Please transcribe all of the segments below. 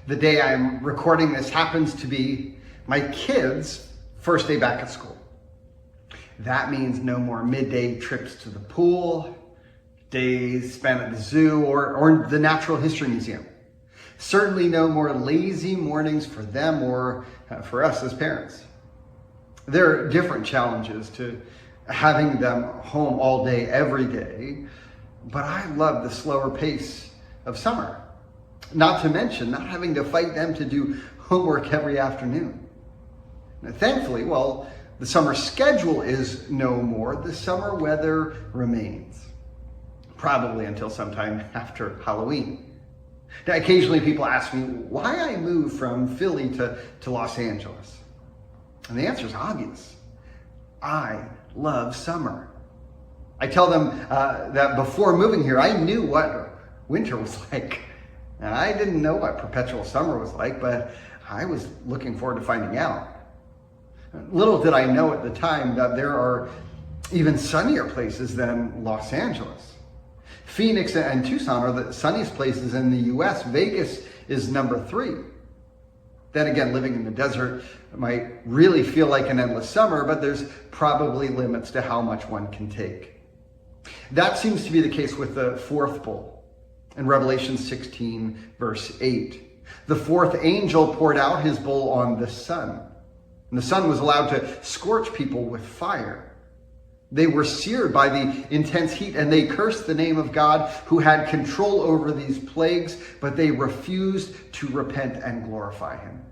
The day I'm recording this happens to be my kids' first day back at school. That means no more midday trips to the pool, days spent at the zoo or the Natural History Museum. Certainly no more lazy mornings for them or for us as parents. There are different challenges to having them home all day, every day, but I love the slower pace of summer. Not to mention not having to fight them to do homework every afternoon. Now, thankfully, while the summer schedule is no more, the summer weather remains. Probably until sometime after Halloween. Now, occasionally people ask me why I moved from Philly to Los Angeles. And the answer is obvious. I love summer. I tell them that before moving here, I knew what winter was like. Now, I didn't know what perpetual summer was like, but I was looking forward to finding out. Little did I know at the time that there are even sunnier places than Los Angeles. Phoenix and Tucson are the sunniest places in the US. Vegas is number 3. Then again, living in the desert might really feel like an endless summer, but there's probably limits to how much one can take. That seems to be the case with the fourth bowl. In Revelation 16, verse 8, the fourth angel poured out his bowl on the sun. And the sun was allowed to scorch people with fire. They were seared by the intense heat, and they cursed the name of God who had control over these plagues, but they refused to repent and glorify him.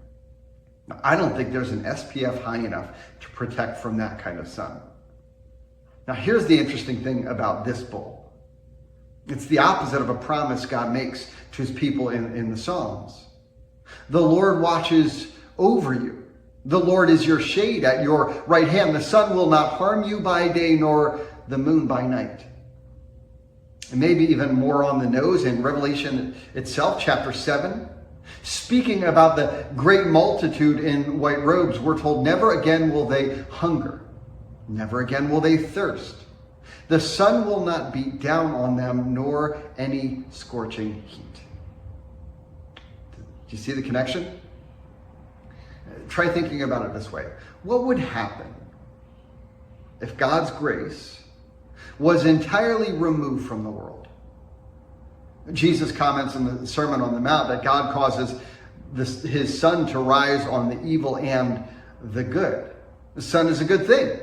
Now, I don't think there's an SPF high enough to protect from that kind of sun. Now, here's the interesting thing about this bowl. It's the opposite of a promise God makes to his people in the Psalms. The Lord watches over you. The Lord is your shade at your right hand. The sun will not harm you by day, nor the moon by night. And maybe even more on the nose in Revelation itself, chapter 7. Speaking about the great multitude in white robes, we're told, never again will they hunger. Never again will they thirst. The sun will not beat down on them, nor any scorching heat. Do you see the connection? Try thinking about it this way. What would happen if God's grace was entirely removed from the world? Jesus comments in the Sermon on the Mount that God causes his sun to rise on the evil and the good. The sun is a good thing.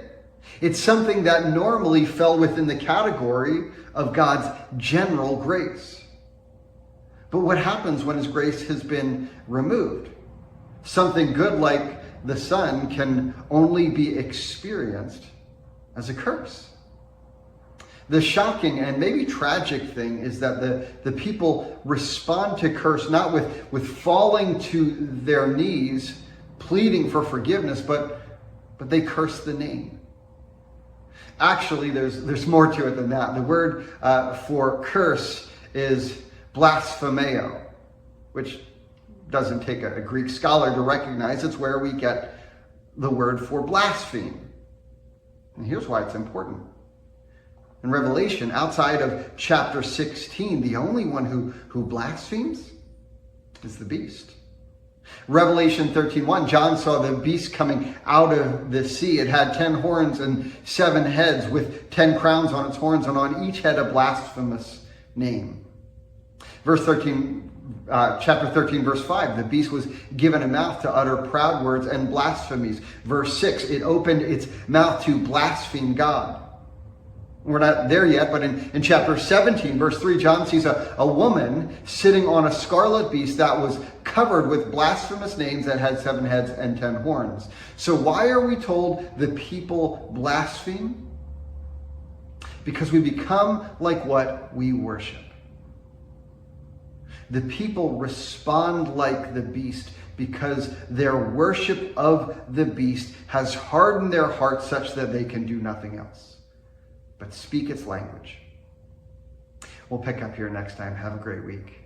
It's something that normally fell within the category of God's general grace. But what happens when his grace has been removed? Something good like the sun can only be experienced as a curse. The shocking and maybe tragic thing is that the people respond to curse not with falling to their knees, pleading for forgiveness, but they curse the name. Actually, there's more to it than that. The word for curse is blasphemeo, which doesn't take a Greek scholar to recognize. It's where we get the word for blaspheme. And here's why it's important. In Revelation, outside of chapter 16, the only one who blasphemes is the beast. Revelation 13:1, John saw the beast coming out of the sea. It had 10 horns and 7 heads with 10 crowns on its horns, and on each head a blasphemous name. Chapter 13, verse 5, the beast was given a mouth to utter proud words and blasphemies. Verse 6, it opened its mouth to blaspheme God. We're not there yet, but in chapter 17, verse 3, John sees a woman sitting on a scarlet beast that was covered with blasphemous names that had 7 heads and 10 horns. So why are we told the people blaspheme? Because we become like what we worship. The people respond like the beast because their worship of the beast has hardened their hearts such that they can do nothing else but speak its language. We'll pick up here next time. Have a great week.